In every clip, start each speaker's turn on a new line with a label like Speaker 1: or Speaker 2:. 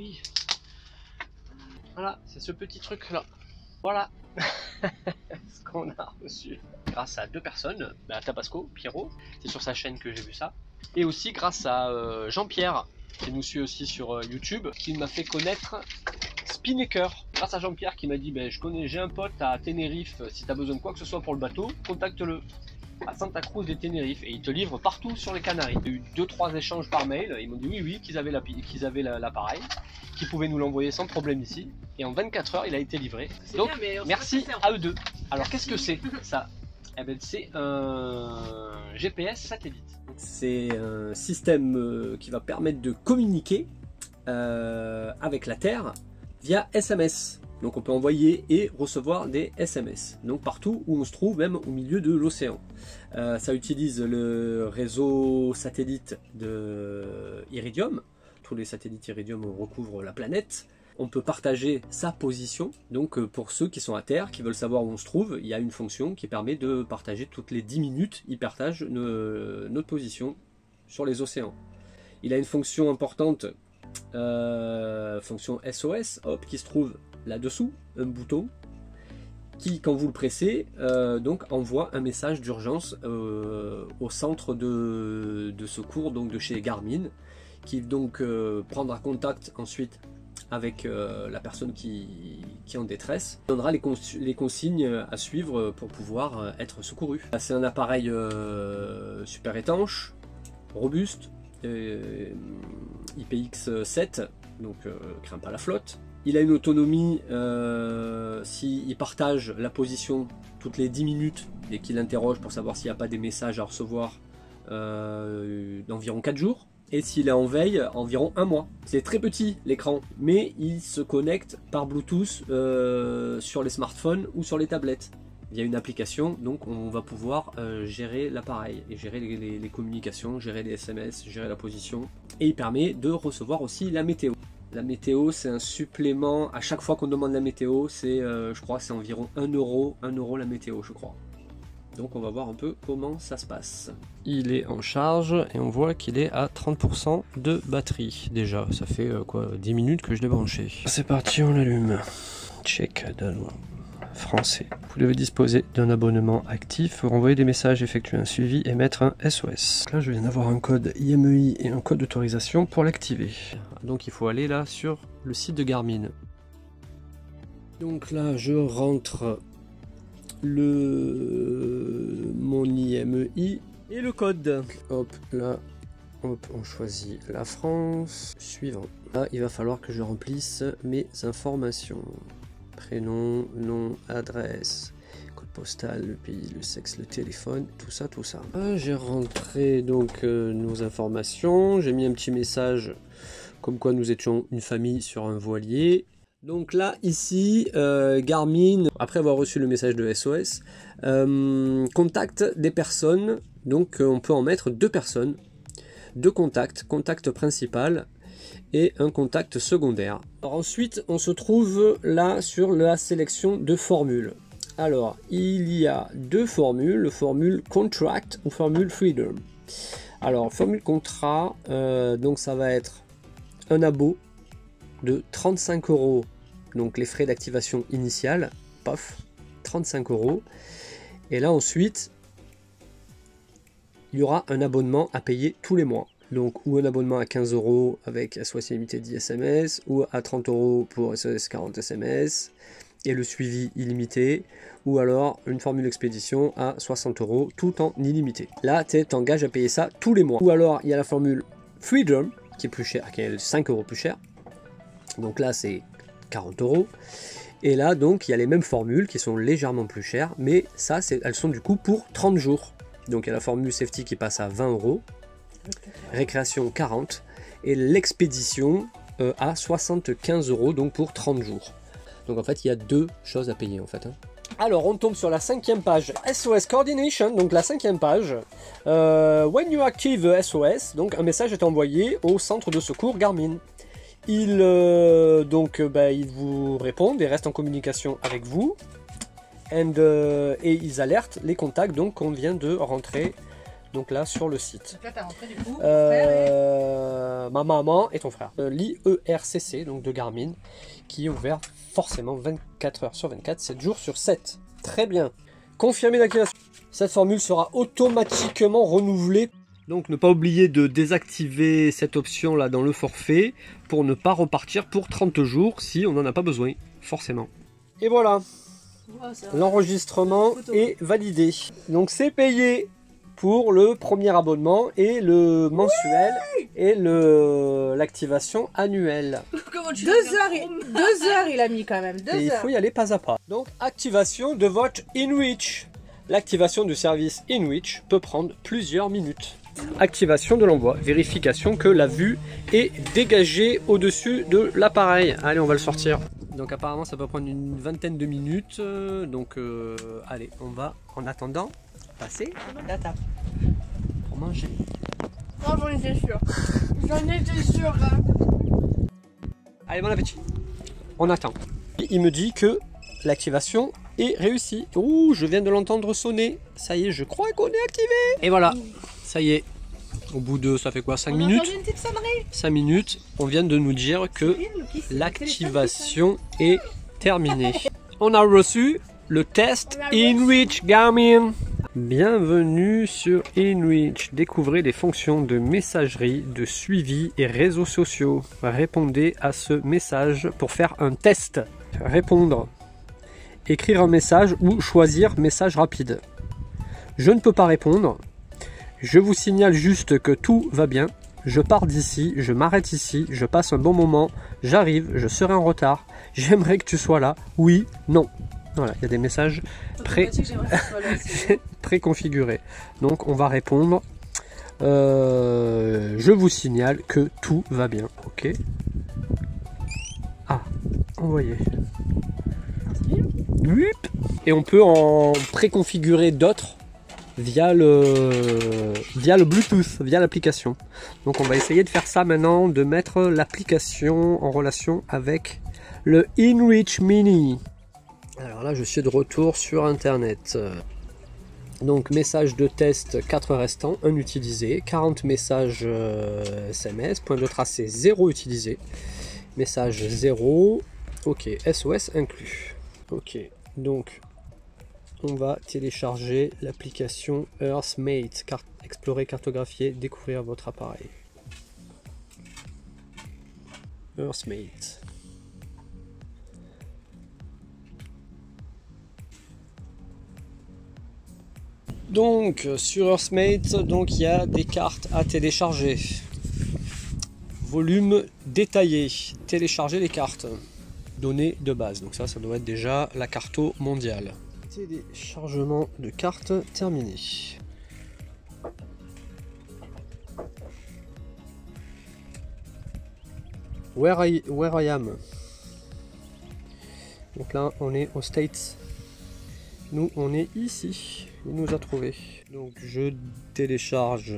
Speaker 1: oui. Voilà, c'est ce petit truc là. Voilà ce qu'on a reçu. Grâce à deux personnes, Tabasco, Pierrot, c'est sur sa chaîne que j'ai vu ça. Et aussi grâce à Jean-Pierre, qui nous suit aussi sur YouTube, qui m'a fait connaître Spinnaker. Grâce à Jean-Pierre qui m'a dit j'ai un pote à Tenerife, si tu as besoin de quoi que ce soit pour le bateau, contacte-le. À Santa Cruz de Tenerife, et ils te livrent partout sur les Canaries. Il y a eu 2-3 échanges par mail, ils m'ont dit oui qu'ils avaient l'appareil, qu'ils pouvaient nous l'envoyer sans problème ici, et en 24 heures il a été livré. Donc bien, merci à eux deux. Alors qu'est-ce que c'est ça? Eh ben, c'est un GPS satellite. C'est un système qui va permettre de communiquer avec la Terre via SMS. Donc on peut envoyer et recevoir des SMS, donc partout où on se trouve, même au milieu de l'océan. Ça utilise le réseau satellite de Iridium. Tous les satellites Iridium recouvrent la planète. On peut partager sa position, donc pour ceux qui sont à terre, qui veulent savoir où on se trouve, il y a une fonction qui permet de partager toutes les 10 minutes, il partage notre position sur les océans. Il a une fonction importante, fonction SOS, hop, qui se trouve là-dessous, un bouton qui, quand vous le pressez, donc envoie un message d'urgence au centre de secours, donc de chez Garmin, qui donc prendra contact ensuite avec la personne qui est en détresse, donnera les consignes à suivre pour pouvoir être secouru. C'est un appareil super étanche, robuste, IPX7, donc craint pas la flotte. Il a une autonomie, s'il partage la position toutes les 10 minutes et qu'il interroge pour savoir s'il n'y a pas des messages à recevoir, d'environ 4 jours. Et s'il est en veille, environ 1 mois. C'est très petit l'écran, mais il se connecte par Bluetooth sur les smartphones ou sur les tablettes. Il y a une application, donc on va pouvoir gérer l'appareil et gérer les communications, gérer les SMS, gérer la position. Et il permet de recevoir aussi la météo. La météo, c'est un supplément. À chaque fois qu'on demande la météo, c'est, je crois, c'est environ 1 euro la météo, je crois. Donc on va voir un peu comment ça se passe. Il est en charge et on voit qu'il est à 30% de batterie. Déjà, ça fait 10 minutes que je l'ai branché. C'est parti, on l'allume. Check, danois, français. Vous devez disposer d'un abonnement actif, renvoyer des messages, effectuer un suivi et mettre un SOS. Là, je viens d'avoir un code IMEI et un code d'autorisation pour l'activer. Donc il faut aller là sur le site de Garmin. Donc là, je rentre mon IMEI et le code. Hop, là, hop, on choisit la France. Suivant. Là, il va falloir que je remplisse mes informations. Prénom, nom, adresse, code postal, le pays, le sexe, le téléphone, tout ça, tout ça. J'ai rentré donc nos informations. J'ai mis un petit message comme quoi nous étions une famille sur un voilier. Donc là, ici, Garmin, après avoir reçu le message de SOS, contacte des personnes. Donc on peut en mettre 2 personnes, 2 contacts, contact principal et un contact secondaire. Alors ensuite, on se trouve là sur la sélection de formules. Alors, il y a 2 formules, formule contract ou formule freedom. Alors, formule contrat, donc ça va être un abo de 35 €, donc les frais d'activation initiale, paf, 35 €. Et là ensuite, il y aura un abonnement à payer tous les mois. Donc, ou un abonnement à 15 € avec SOS illimité 10 SMS, ou à 30 € pour SOS 40 SMS, et le suivi illimité, ou alors une formule expédition à 60 € tout en illimité. Là, tu t'engages à payer ça tous les mois. Ou alors, il y a la formule Freedom, qui est plus cher, qui est 5 € plus cher. Donc là, c'est 40 €. Et là, donc, il y a les mêmes formules qui sont légèrement plus chères, mais ça, elles sont du coup pour 30 jours. Donc, il y a la formule Safety qui passe à 20 €, récréation 40 €, et l'expédition à 75 €, donc pour 30 jours. Donc, en fait, il y a 2 choses à payer, en fait. Alors, on tombe sur la 5e page SOS Coordination, donc la 5e page. When you active SOS, donc un message est envoyé au centre de secours Garmin. Ils vous répondent et restent en communication avec vous. Et ils alertent les contacts donc qu'on vient de rentrer Donc là, sur le site.
Speaker 2: Donc là, t'as rentré du coup ton frère
Speaker 1: Ma maman et ton frère. L'IERCC, donc de Garmin, qui est ouvert forcément 24 heures sur 24, 7 jours sur 7. Très bien. Confirmer l'activation. Cette formule sera automatiquement renouvelée. Donc ne pas oublier de désactiver cette option là dans le forfait pour ne pas repartir pour 30 jours si on n'en a pas besoin, forcément. Et voilà, l'enregistrement est validé. Donc c'est payé pour le premier abonnement et le mensuel et l'activation annuelle.
Speaker 2: 2 heures il a mis quand même, 2 heures.
Speaker 1: Et il faut y aller pas à pas. Donc activation de votre InReach. L'activation du service InReach peut prendre plusieurs minutes. Activation de l'envoi, vérification que la vue est dégagée au-dessus de l'appareil. Allez, on va le sortir. Donc apparemment ça peut prendre une vingtaine de minutes. Allez, on va en attendant passer la table pour manger.
Speaker 2: Non, j'en étais sûr. J'en étais sûr. Hein.
Speaker 1: Allez, bon appétit. On attend. Il me dit que l'activation est réussie. Ouh, je viens de l'entendre sonner. Ça y est, je crois qu'on est activé. Et voilà. Ça y est, au bout de, ça fait quoi, 5 minutes? 5 minutes, on vient de nous dire que l'activation est terminée. On a reçu le test InReach Garmin. Bienvenue sur InReach. Découvrez les fonctions de messagerie, de suivi et réseaux sociaux. Répondez à ce message pour faire un test. Répondre. Écrire un message ou choisir message rapide. Je ne peux pas répondre. Je vous signale juste que tout va bien. Je pars d'ici, je m'arrête ici, je passe un bon moment, j'arrive, je serai en retard. J'aimerais que tu sois là. Oui, non. Voilà, il y a des messages préconfigurés. Donc on va répondre. Je vous signale que tout va bien. Ok. Ah, envoyé. Et on peut en préconfigurer d'autres via le Bluetooth, via l'application. Donc on va essayer de faire ça maintenant, de mettre l'application en relation avec le InReach Mini. Alors là je suis de retour sur internet. Donc message de test 4 restants, 1 utilisé, 40 messages SMS, point de tracé 0 utilisé, message 0, ok, SOS inclus. Ok, donc on va télécharger l'application EarthMate, explorer, cartographier, découvrir votre appareil. EarthMate. Donc sur EarthMate, donc il y a des cartes à télécharger. Volume détaillé, télécharger les cartes. Données de base, donc ça doit être déjà la carto mondiale. Téléchargement de cartes terminé. Where I am. Donc là on est aux States. Nous on est ici. Il nous a trouvé. Donc je télécharge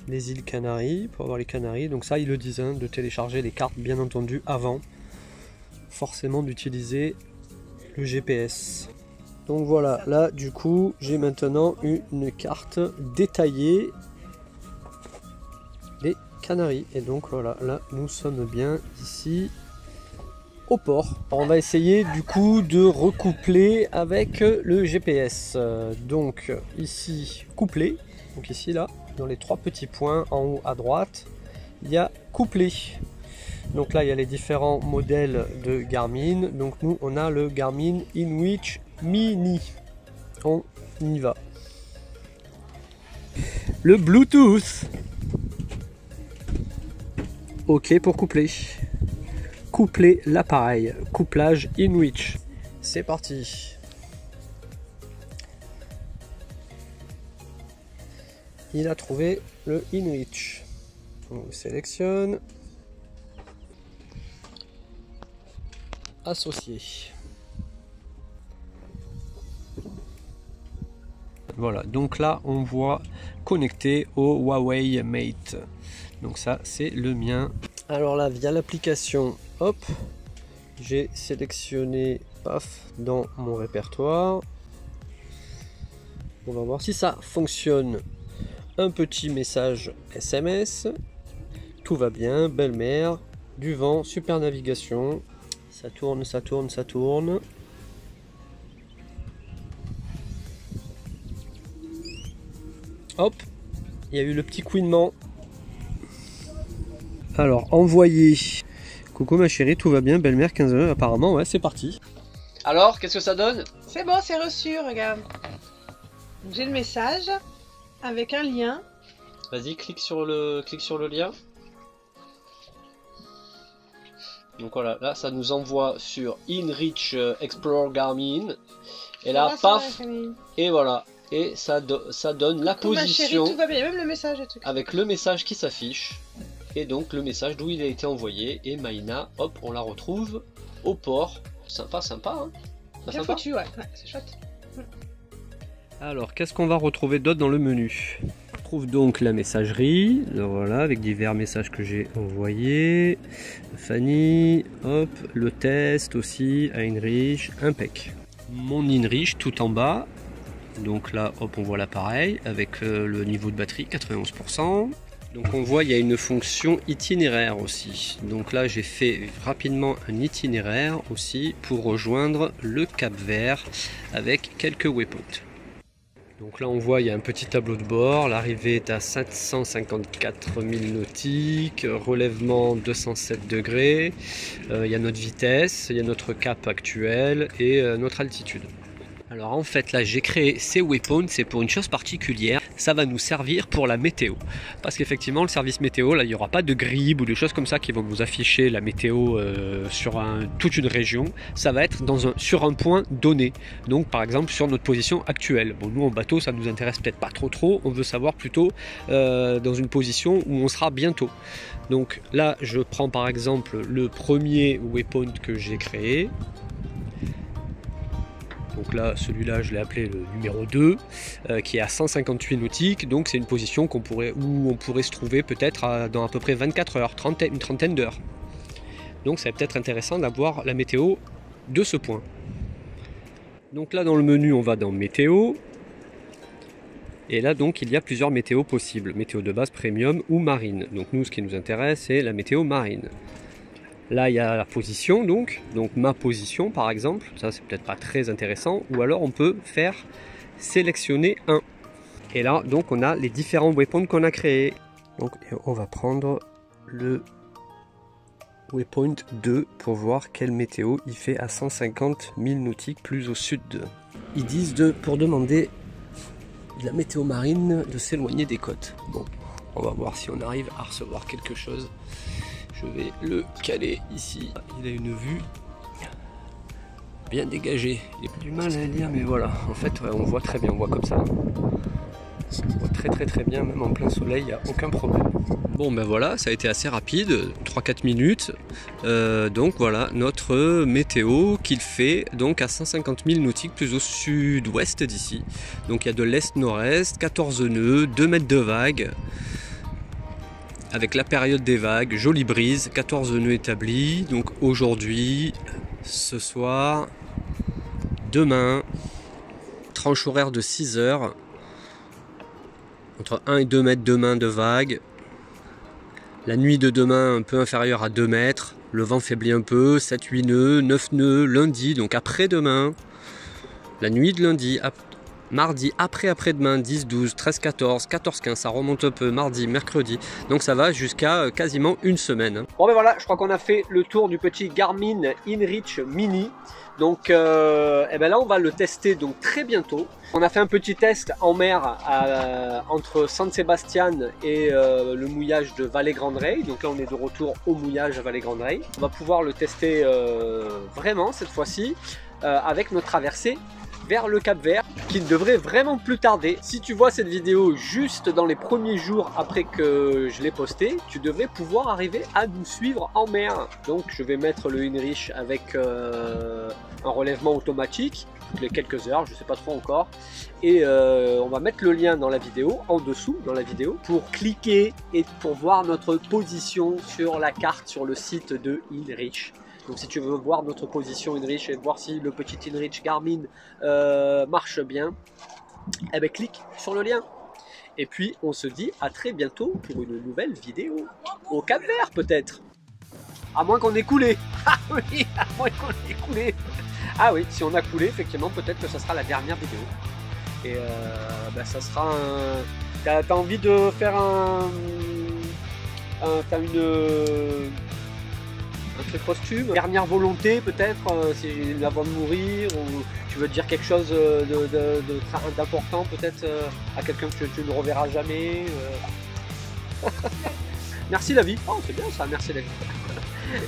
Speaker 1: les îles Canaries pour avoir les Canaries. Donc ça ils le disent, hein, de télécharger les cartes bien entendu avant forcément d'utiliser le GPS. Donc voilà, là du coup j'ai maintenant une carte détaillée des Canaries. Et donc voilà, là nous sommes bien ici au port. Alors, on va essayer du coup de recoupler avec le GPS. Donc ici coupler, donc ici là, dans les 3 petits points en haut à droite, il y a coupler. Donc là il y a les différents modèles de Garmin. Donc nous on a le Garmin InReach Mini. On y va. Le Bluetooth. Ok pour coupler. Coupler l'appareil. Couplage InReach. C'est parti. Il a trouvé le InReach. On sélectionne. Associé. Voilà, donc là on voit connecté au Huawei Mate. Donc ça c'est le mien. Alors là via l'application, hop, j'ai sélectionné paf dans mon répertoire. On va voir si ça fonctionne. Un petit message SMS. Tout va bien, belle mer, du vent, super navigation. Ça tourne, ça tourne, ça tourne. Hop, il y a eu le petit couinement. Alors, envoyé. Coucou ma chérie, tout va bien, belle mer, 15 heures, apparemment, ouais, c'est parti. Alors, qu'est-ce que ça donne?
Speaker 2: C'est bon, c'est reçu, regarde. J'ai le message avec un lien.
Speaker 1: Vas-y, clique sur le lien. Donc voilà, là ça nous envoie sur InReach Explore Garmin. Et là, paf, et voilà. Et ça donne la position.
Speaker 2: Ma chérie, tout va bien, même le message et tout.
Speaker 1: Avec le message qui s'affiche. Et donc le message d'où il a été envoyé. Et Maïna, hop, on la retrouve au port. Sympa, sympa, hein.
Speaker 2: Bien foutu, ouais, c'est chouette.
Speaker 1: Alors, qu'est-ce qu'on va retrouver d'autre dans le menu? On retrouve donc la messagerie, voilà, avec divers messages que j'ai envoyés. Fanny, hop, le test aussi, InReach, impec. Mon InReach tout en bas. Donc là, hop, on voit l'appareil avec le niveau de batterie, 91%. Donc on voit il y a une fonction itinéraire aussi. Donc là j'ai fait rapidement un itinéraire aussi pour rejoindre le Cap-Vert avec quelques waypoints. Donc là on voit il y a un petit tableau de bord, l'arrivée est à 754 000 nautiques, relèvement 207 degrés, il y a notre vitesse, il y a notre cap actuel et notre altitude. Alors en fait là j'ai créé ces waypoints, c'est pour une chose particulière, ça va nous servir pour la météo. Parce qu'effectivement le service météo, là il n'y aura pas de grid ou de choses comme ça qui vont vous afficher la météo sur toute une région. Ça va être sur un point donné, donc par exemple sur notre position actuelle. Bon nous en bateau ça nous intéresse peut-être pas trop, on veut savoir plutôt dans une position où on sera bientôt. Donc là je prends par exemple le premier waypoint que j'ai créé. Donc là, celui-là, je l'ai appelé le numéro 2, qui est à 158 nautiques. Donc c'est une position où on pourrait se trouver peut-être dans à peu près 24 heures, une trentaine d'heures. Donc ça va peut-être intéressant d'avoir la météo de ce point. Donc là, dans le menu, on va dans météo. Et là, donc, il y a plusieurs météos possibles. Météo de base, premium ou marine. Donc nous, ce qui nous intéresse, c'est la météo marine. Là, il y a la position, donc ma position par exemple, ça c'est peut-être pas très intéressant, ou alors on peut faire sélectionner un. Et là, donc on a les différents waypoints qu'on a créés. Donc on va prendre le waypoint 2 pour voir quelle météo il fait à 150 000 nautiques plus au sud. Ils disent pour demander de la météo marine de s'éloigner des côtes. Bon, on va voir si on arrive à recevoir quelque chose. Je vais le caler ici. Il a une vue bien dégagée. Il a du mal à lire, mais voilà. En fait, ouais, on voit très bien. On voit comme ça. On voit très bien, même en plein soleil, il n'y a aucun problème. Bon, ben voilà, ça a été assez rapide, 3-4 minutes. Donc voilà, notre météo qu'il fait donc à 150 000 nautiques plus au sud-ouest d'ici. Donc il y a de l'est-nord-est, 14 nœuds, 2 mètres de vague. Avec la période des vagues, jolie brise, 14 nœuds établis. Donc aujourd'hui, ce soir, demain, tranche horaire de 6 heures. Entre 1 et 2 mètres demain de vagues. La nuit de demain un peu inférieure à 2 mètres. Le vent faiblit un peu, 7-8 nœuds, 9 nœuds lundi, donc après-demain. La nuit de lundi, mardi, après-demain, 10, 12, 13, 14, 14, 15, ça remonte un peu, mardi, mercredi. Donc ça va jusqu'à quasiment une semaine. Bon ben voilà, je crois qu'on a fait le tour du petit Garmin InReach Mini. Donc et ben là on va le tester donc très bientôt. On a fait un petit test en mer entre San Sebastian et le mouillage de Vallée Grande Rey. Donc là on est de retour au mouillage à Vallée Grande Rey. On va pouvoir le tester vraiment cette fois-ci avec notre traversée vers le Cap-Vert qui ne devrait vraiment plus tarder. Si tu vois cette vidéo juste dans les premiers jours après que je l'ai postée, tu devrais pouvoir arriver à nous suivre en mer. Donc je vais mettre le InReach avec un relèvement automatique toutes les quelques heures, je sais pas trop encore, et on va mettre le lien dans la vidéo, en dessous dans la vidéo, pour cliquer et pour voir notre position sur la carte sur le site de InReach. Donc si tu veux voir notre position InReach et voir si le petit InReach Garmin marche bien, eh ben, clique sur le lien. Et puis on se dit à très bientôt pour une nouvelle vidéo. Au Cap-Vert peut-être. À moins qu'on ait coulé. Ah oui, à moins qu'on ait coulé. Ah oui, si on a coulé, effectivement, peut-être que ça sera la dernière vidéo. Et ça sera un... T'as envie de faire un truc posthume, dernière volonté peut-être, si avant de mourir, ou tu veux dire quelque chose d'important peut-être à quelqu'un que tu ne reverras jamais. Merci la vie. Oh c'est bien ça, merci la vie.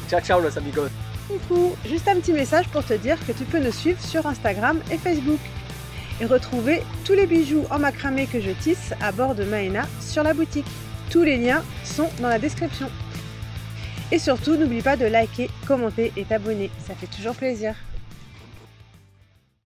Speaker 1: Ciao ciao los amigos.
Speaker 2: Coucou, juste un petit message pour te dire que tu peux nous suivre sur Instagram et Facebook et retrouver tous les bijoux en macramé que je tisse à bord de Maena sur la boutique. Tous les liens sont dans la description. Et surtout, n'oublie pas de liker, commenter et t'abonner, ça fait toujours plaisir.